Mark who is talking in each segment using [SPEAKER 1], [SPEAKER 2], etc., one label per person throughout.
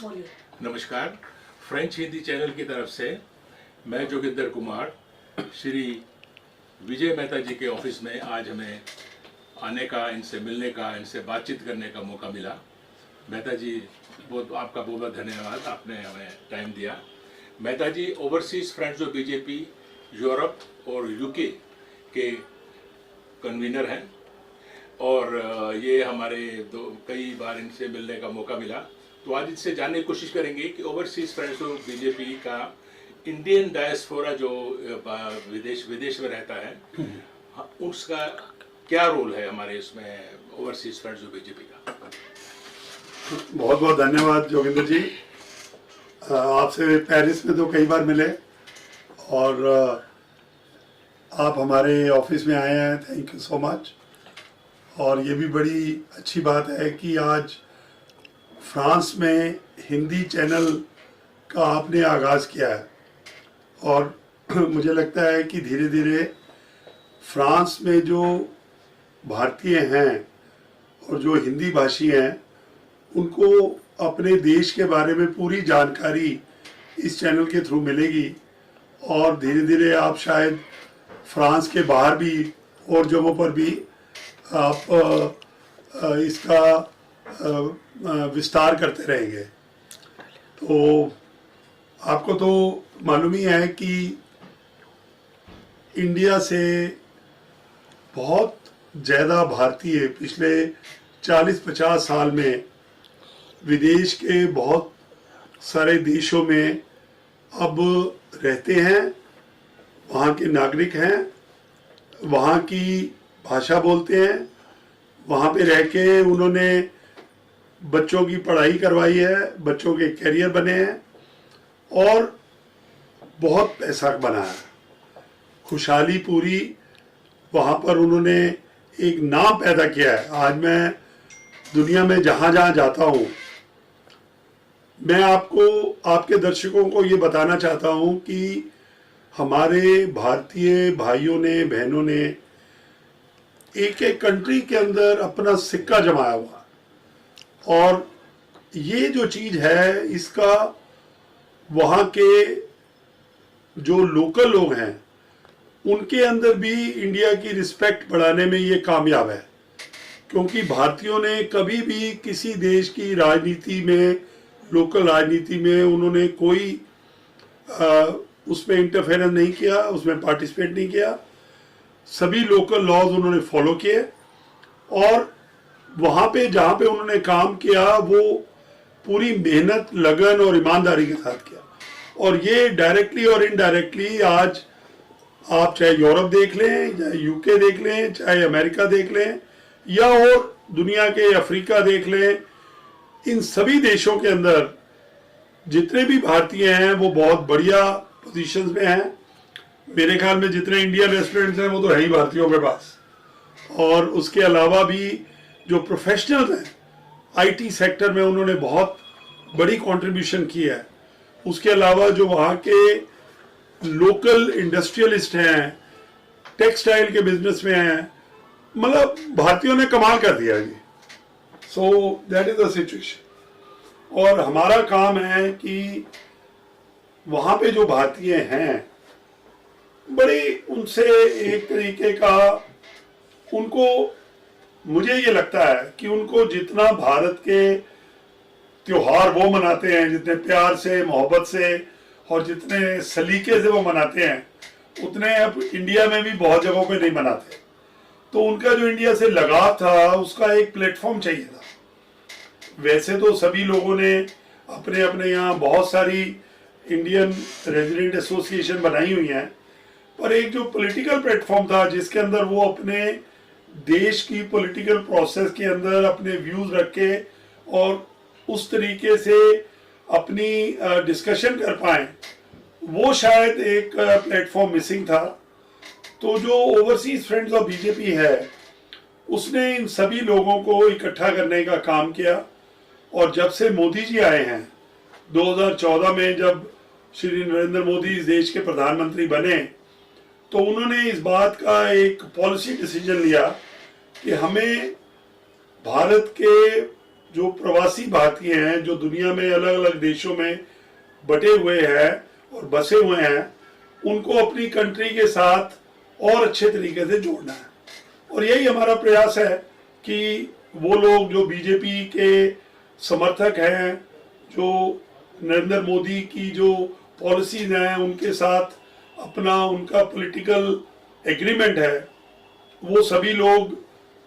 [SPEAKER 1] नमस्कार। French Hindi channel की तरफ से मैं जोगिंदर कुमार, श्री विजय मेहता जी के ऑफिस में आज हमें आने का, इनसे मिलने का, इनसे बातचीत करने का मौका मिला। मेहता जी, आपका बहुत बहुत धन्यवाद, आपने हमें टाइम दिया। Mehta ji overseas friends of BJP Europe और यूके के कन्वीनर हैं और ये हमारे कई बार इनसे मिलने का मौका मिला। तो आज इससे जानने की कोशिश करेंगे कि ओवरसीज फ्रेंड्स ऑफ बीजेपी का इंडियन डायस्पोरा जो विदेश में रहता है, उसका क्या रोल है हमारे इसमें ओवरसीज फ्रेंड्स ऑफ बीजेपी का।
[SPEAKER 2] बहुत बहुत धन्यवाद जोगिंदर जी। आपसे पेरिस में तो कई बार मिले और आप हमारे ऑफिस में आए हैं, थैंक यू सो मच। और ये भी बड़ी अच्छी बात है कि आज फ्रांस में हिंदी चैनल का आपने आगाज़ किया है और मुझे लगता है कि धीरे धीरे फ्रांस में जो भारतीय हैं और जो हिंदी भाषी हैं उनको अपने देश के बारे में पूरी जानकारी इस चैनल के थ्रू मिलेगी और धीरे धीरे आप शायद फ्रांस के बाहर भी और जगहों पर भी आप इसका विस्तार करते रहेंगे। तो आपको तो मालूम ही है कि इंडिया से बहुत ज़्यादा भारतीय पिछले 40-50 साल में विदेश के बहुत सारे देशों में अब रहते हैं, वहाँ के नागरिक हैं, वहाँ की भाषा बोलते हैं, वहाँ पे रह के उन्होंने बच्चों की पढ़ाई करवाई है, बच्चों के करियर बने हैं और बहुत पैसा बनाया, खुशहाली पूरी वहाँ पर उन्होंने एक नाम पैदा किया है। आज मैं दुनिया में जहाँ जहाँ जाता हूँ, मैं आपको, आपके दर्शकों को ये बताना चाहता हूँ कि हमारे भारतीय भाइयों ने, बहनों ने एक एक कंट्री के अंदर अपना सिक्का जमाया हुआ और ये जो चीज़ है इसका वहाँ के जो लोकल लोग हैं उनके अंदर भी इंडिया की रिस्पेक्ट बढ़ाने में ये कामयाब है, क्योंकि भारतीयों ने कभी भी किसी देश की राजनीति में, लोकल राजनीति में उन्होंने कोई उसमें इंटरफेरेंस नहीं किया, उसमें पार्टिसिपेट नहीं किया। सभी लोकल लॉज उन्होंने फॉलो किए और वहाँ पे जहाँ पे उन्होंने काम किया वो पूरी मेहनत, लगन और ईमानदारी के साथ किया। और ये डायरेक्टली और इनडायरेक्टली आज आप चाहे यूरोप देख लें, चाहे यूके देख लें, चाहे अमेरिका देख लें या और दुनिया के अफ्रीका देख लें, इन सभी देशों के अंदर जितने भी भारतीय हैं वो बहुत बढ़िया पोजीशंस में हैं। मेरे ख्याल में जितने इंडियन रेस्टोरेंट्स हैं वो तो है ही भारतीयों के पास, और उसके अलावा भी जो प्रोफेशनल्स हैं आईटी सेक्टर में उन्होंने बहुत बड़ी कंट्रीब्यूशन की है। उसके अलावा जो वहाँ के लोकल इंडस्ट्रियलिस्ट हैं, टेक्सटाइल के बिजनेस में हैं, मतलब भारतीयों ने कमाल कर दिया जी। So that is the situation. और हमारा काम है कि वहाँ पे जो भारतीय हैं बड़ी उनसे एक तरीके का, उनको, मुझे ये लगता है कि उनको जितना भारत के त्योहार वो मनाते हैं, जितने प्यार से, मोहब्बत से और जितने सलीके से वो मनाते हैं, उतने अब इंडिया में भी बहुत जगहों पे नहीं मनाते। तो उनका जो इंडिया से लगाव था उसका एक प्लेटफॉर्म चाहिए था। वैसे तो सभी लोगों ने अपने अपने यहाँ बहुत सारी इंडियन रेजिडेंट एसोसिएशन बनाई हुई हैं, पर एक जो पॉलिटिकल प्लेटफॉर्म था जिसके अंदर वो अपने देश की पॉलिटिकल प्रोसेस के अंदर अपने व्यूज रख के और उस तरीके से अपनी डिस्कशन कर पाए, वो शायद एक प्लेटफॉर्म मिसिंग था। तो जो ओवरसीज फ्रेंड्स ऑफ बीजेपी है उसने इन सभी लोगों को इकट्ठा करने का काम किया। और जब से मोदी जी आए हैं 2014 में, जब श्री नरेंद्र मोदी इस देश के प्रधानमंत्री बने, तो उन्होंने इस बात का एक पॉलिसी डिसीजन लिया कि हमें भारत के जो प्रवासी भारतीय हैं जो दुनिया में अलग अलग देशों में बटे हुए हैं और बसे हुए हैं, उनको अपनी कंट्री के साथ और अच्छे तरीके से जोड़ना है। और यही हमारा प्रयास है कि वो लोग जो बीजेपी के समर्थक हैं, जो नरेंद्र मोदी की जो पॉलिसीज हैं उनके साथ अपना उनका पॉलिटिकल एग्रीमेंट है, वो सभी लोग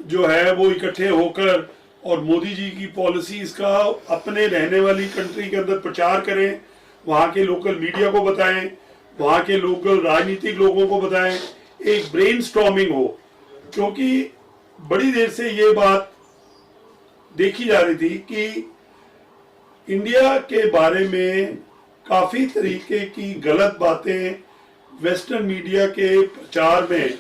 [SPEAKER 2] जो है वो इकट्ठे होकर और मोदी जी की पॉलिसीज का अपने रहने वाली कंट्री के अंदर प्रचार करें, वहाँ के लोकल मीडिया को बताएं, वहाँ के लोकल राजनीतिक लोगों को बताएं, एक ब्रेनस्टॉर्मिंग हो। क्योंकि बड़ी देर से ये बात देखी जा रही थी कि इंडिया के बारे में काफी तरीके की गलत बातें वेस्टर्न मीडिया के प्रचार में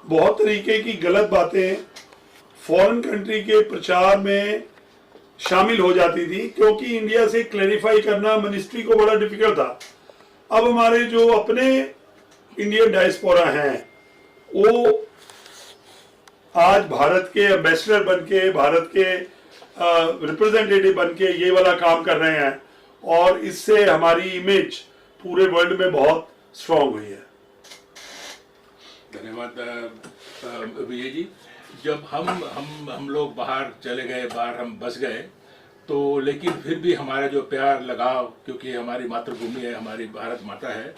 [SPEAKER 2] बहुत तरीके की गलत बातें फॉरेन कंट्री के प्रचार में शामिल हो जाती थी, क्योंकि इंडिया से क्लैरिफाई करना मिनिस्ट्री को बड़ा डिफिकल्ट था। अब हमारे जो अपने इंडियन डायस्पोरा हैं वो आज भारत के एम्बेसडर बनके, भारत के रिप्रेजेंटेटिव बनके ये वाला काम कर रहे हैं और इससे हमारी इमेज पूरे वर्ल्ड में बहुत स्ट्रांग हुई है।
[SPEAKER 1] धन्यवाद विजय जी। जब हम लोग बाहर चले गए, बाहर हम बस गए, तो लेकिन फिर भी हमारा जो प्यार लगाव, क्योंकि हमारी मातृभूमि है, हमारी भारत माता है,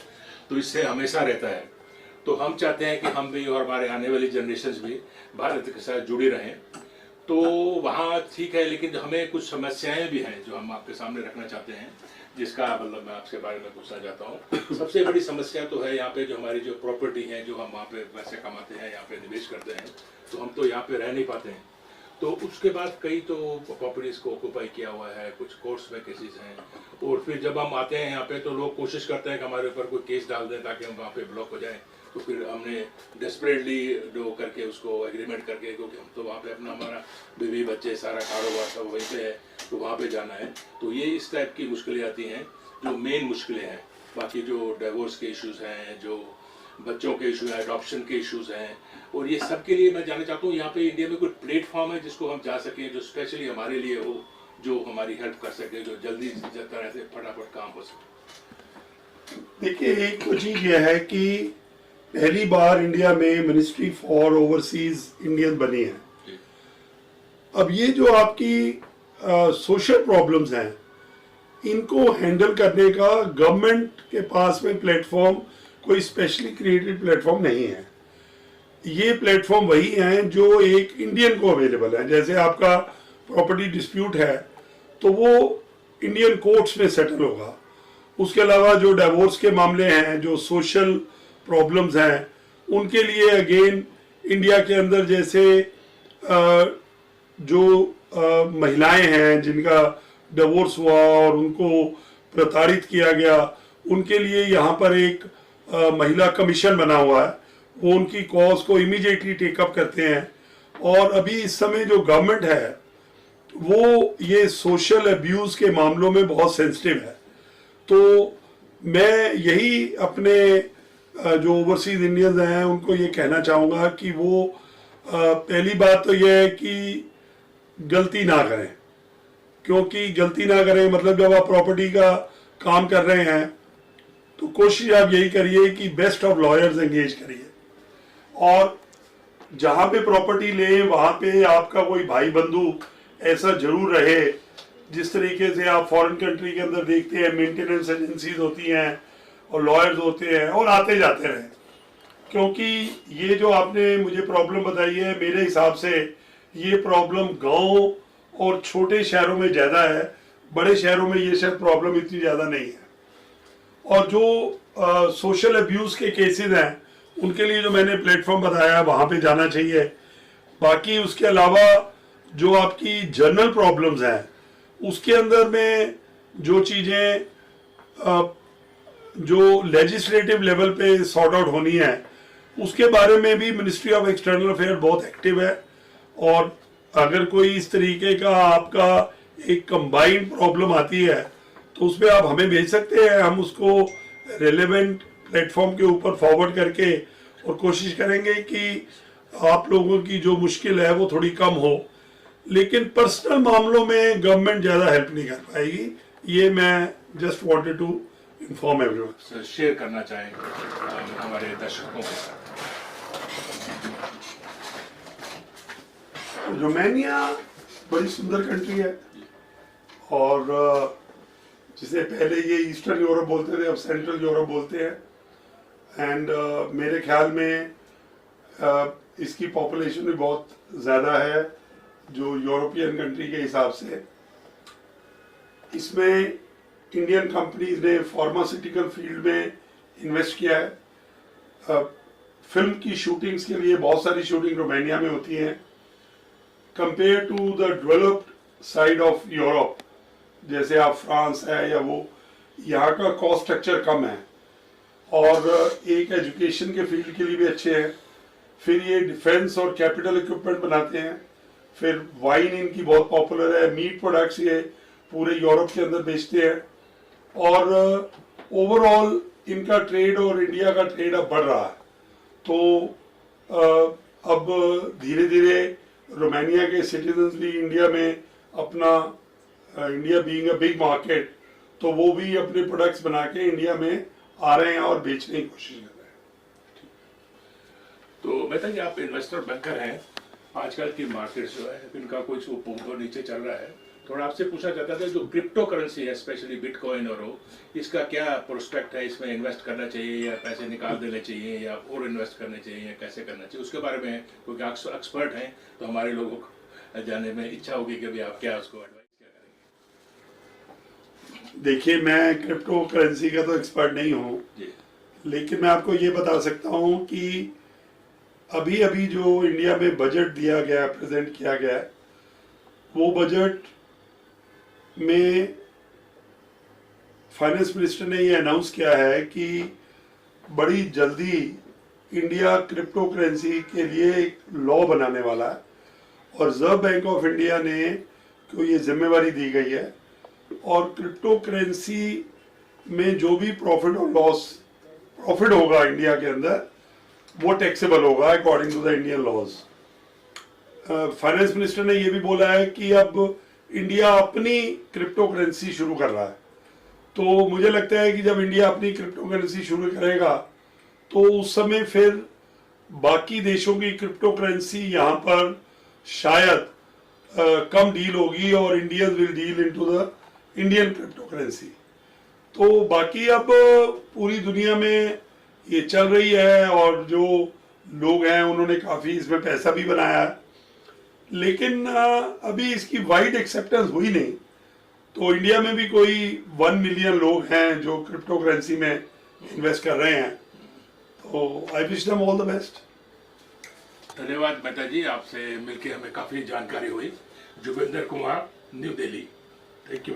[SPEAKER 1] तो इससे हमेशा रहता है। तो हम चाहते हैं कि हम भी और हमारे आने वाली जनरेशन्स भी भारत के साथ जुड़ी रहें। तो वहाँ ठीक है, लेकिन हमें कुछ समस्याएं भी हैं जो हम आपके सामने रखना चाहते हैं, जिसका मतलब मैं आपके बारे में पूछना चाहता हूँ। सबसे बड़ी समस्या तो है यहाँ पे जो हमारी जो प्रॉपर्टी है, जो हम वहाँ पे पैसे कमाते हैं, यहाँ पे निवेश करते हैं, तो हम तो यहाँ पे रह नहीं पाते हैं। तो उसके बाद कई तो प्रॉपर्टीज को ऑक्यूपाई किया हुआ है, कुछ कोर्ट्स में केसेस हैं, और फिर जब हम आते हैं यहाँ पे तो लोग कोशिश करते हैं कि हमारे ऊपर कोई केस डाल दें ताकि हम वहाँ पे ब्लॉक हो जाएं। तो फिर हमने डेस्परेटली डो करके उसको एग्रीमेंट करके, क्योंकि हम तो वहाँ पे अपना हमारा बीवी बच्चे सारा कारोबार सब वहीं पे है, तो वहाँ पे जाना है। तो ये इस टाइप की मुश्किलें आती हैं जो मेन मुश्किलें हैं। बाकी जो डिवोर्स के इश्यूज हैं, जो बच्चों के इशू हैं, अडॉप्शन के इश्यूज हैं, और ये सब के लिए मैं जानना चाहता हूँ यहाँ पे इंडिया में कोई प्लेटफॉर्म है जिसको हम जा सकें, जो स्पेशली हमारे लिए हो, जो हमारी हेल्प कर सके, जो जल्दी तरह से फटाफट काम हो सके।
[SPEAKER 2] देखिए, एक तो चीज यह है कि पहली बार इंडिया में मिनिस्ट्री फॉर ओवरसीज इंडियन बनी है। अब ये जो आपकी सोशल प्रॉब्लम्स हैं, इनको हैंडल करने का गवर्नमेंट के पास में प्लेटफॉर्म कोई स्पेशली क्रिएटेड प्लेटफॉर्म नहीं है। ये प्लेटफॉर्म वही हैं जो एक इंडियन को अवेलेबल है। जैसे आपका प्रॉपर्टी डिस्प्यूट है तो वो इंडियन कोर्ट्स में सेटल होगा। उसके अलावा जो डिवोर्स के मामले हैं, जो सोशल प्रॉब्लम्स हैं, उनके लिए अगेन इंडिया के अंदर जैसे जो महिलाएं हैं जिनका डिवोर्स हुआ और उनको प्रताड़ित किया गया, उनके लिए यहाँ पर एक महिला कमीशन बना हुआ है। वो उनकी कॉज को इमीडिएटली टेकअप करते हैं। और अभी इस समय जो गवर्नमेंट है वो ये सोशल अब्यूज के मामलों में बहुत सेंसिटिव है। तो मैं यही अपने जो ओवरसीज इंडियंस हैं उनको ये कहना चाहूँगा कि वो पहली बात तो यह है कि गलती ना करें, क्योंकि गलती ना करें मतलब जब आप प्रॉपर्टी का काम कर रहे हैं तो कोशिश आप यही करिए कि बेस्ट ऑफ लॉयर्स एंगेज करिए, और जहाँ पे प्रॉपर्टी ले वहाँ पे आपका कोई भाई बंधु ऐसा जरूर रहे। जिस तरीके से आप फॉरेन कंट्री के अंदर देखते हैं मेंटेनेंस एजेंसीज होती हैं और लॉयर्स होते हैं और आते जाते रहे। क्योंकि ये जो आपने मुझे प्रॉब्लम बताई है, मेरे हिसाब से ये प्रॉब्लम गांव और छोटे शहरों में ज़्यादा है, बड़े शहरों में ये शायद प्रॉब्लम इतनी ज़्यादा नहीं है। और जो सोशल अब्यूज़ के केसेस हैं उनके लिए जो मैंने प्लेटफॉर्म बताया वहाँ पे जाना चाहिए। बाकी उसके अलावा जो आपकी जनरल प्रॉब्लम्स हैं उसके अंदर में जो चीज़ें जो लेजिस्लेटिव लेवल पे सॉर्ट आउट होनी है उसके बारे में भी मिनिस्ट्री ऑफ एक्सटर्नल अफेयर बहुत एक्टिव है। और अगर कोई इस तरीके का आपका एक कंबाइंड प्रॉब्लम आती है तो उसमें आप हमें भेज सकते हैं, हम उसको रेलेवेंट प्लेटफॉर्म के ऊपर फॉरवर्ड करके और कोशिश करेंगे कि आप लोगों की जो मुश्किल है वो थोड़ी कम हो, लेकिन पर्सनल मामलों में गवर्नमेंट ज़्यादा हेल्प नहीं कर पाएगी। ये मैं just wanted to inform everyone.
[SPEAKER 1] Sir share करना चाहें हमारे दर्शकों के साथ।
[SPEAKER 2] रोमानिया बड़ी सुंदर कंट्री है, और जिसे पहले ये ईस्टर्न यूरोप बोलते थे, अब सेंट्रल यूरोप बोलते हैं। एंड मेरे ख्याल में इसकी पॉपुलेशन भी बहुत ज़्यादा है जो यूरोपियन कंट्री के हिसाब से। इसमें इंडियन कंपनीज ने फार्मास्यूटिकल फील्ड में इन्वेस्ट किया है। फिल्म की शूटिंग्स के लिए बहुत सारी शूटिंग रोमानिया में होती है। Compare to the developed side of Europe, जैसे आप फ्रांस है या वो, यहाँ का कॉस्ट स्ट्रक्चर कम है, और एक एजुकेशन के फील्ड के लिए भी अच्छे हैं। फिर ये डिफेंस और कैपिटल इक्विपमेंट बनाते हैं। फिर वाइन इनकी बहुत पॉपुलर है। मीट प्रोडक्ट्स ये पूरे यूरोप के अंदर बेचते हैं, और ओवरऑल इनका ट्रेड और इंडिया का ट्रेड अब बढ़ रहा है। तो अब धीरे धीरे रोमानिया के सिटीजन्स भी इंडिया में अपना, India being a big market, तो वो भी अपने प्रोडक्ट्स बना के इंडिया में आ रहे हैं और बेचने की कोशिश कर रहे हैं।
[SPEAKER 1] तो मेहता जी, आप इन्वेस्टर बैंकर हैं, आजकल की मार्केट जो है इनका कुछ ऊपर नीचे चल रहा है, थोड़ा आपसे पूछना चाहता था, जो क्रिप्टो करेंसी है स्पेशली बिटकॉइन और वो, इसका क्या प्रोस्पेक्ट है? इसमें इन्वेस्ट करना चाहिए या पैसे निकाल देने चाहिए या और इन्वेस्ट करने चाहिए या कैसे करना चाहिए, उसके बारे में क्योंकि एक्सपर्ट हैं तो हमारे लोगों को जानने में इच्छा होगी कि अभी आप क्या उसको एडवाइस क्या करेंगे।
[SPEAKER 2] देखिए, मैं क्रिप्टो करेंसी का तो एक्सपर्ट नहीं हूँ, लेकिन मैं आपको ये बता सकता हूँ कि अभी अभी जो इंडिया में बजट दिया गया, प्रेजेंट किया गया है, वो बजट में फाइनेंस मिनिस्टर ने ये अनाउंस किया है कि बड़ी जल्दी इंडिया क्रिप्टो करेंसी के लिए एक लॉ बनाने वाला है, और रिजर्व बैंक ऑफ इंडिया ने को ये जिम्मेवारी दी गई है, और क्रिप्टो करेंसी में जो भी प्रॉफिट और लॉस प्रॉफिट होगा इंडिया के अंदर, वो टैक्सेबल होगा according to the Indian laws. Finance minister ने ये भी बोला है कि अब इंडिया अपनी क्रिप्टो करेंसी शुरू कर रहा है। तो मुझे लगता है कि जब इंडिया अपनी क्रिप्टो करेंसी शुरू करेगा तो उस समय फिर बाकी देशों की क्रिप्टो करेंसी यहाँ पर शायद कम डील होगी, और Indians will deal into the Indian crypto currency. तो बाकी अब पूरी दुनिया में ये चल रही है, और जो लोग हैं उन्होंने काफ़ी इसमें पैसा भी बनाया है, लेकिन अभी इसकी वाइड एक्सेप्टेंस हुई नहीं। तो इंडिया में भी कोई 1 मिलियन लोग हैं जो क्रिप्टो करेंसी में इन्वेस्ट कर रहे हैं। तो I wish them all the best.
[SPEAKER 1] धन्यवाद मेहता जी, आपसे मिलके हमें काफ़ी जानकारी हुई। Jugendra Kumar, new Delhi. Thank you.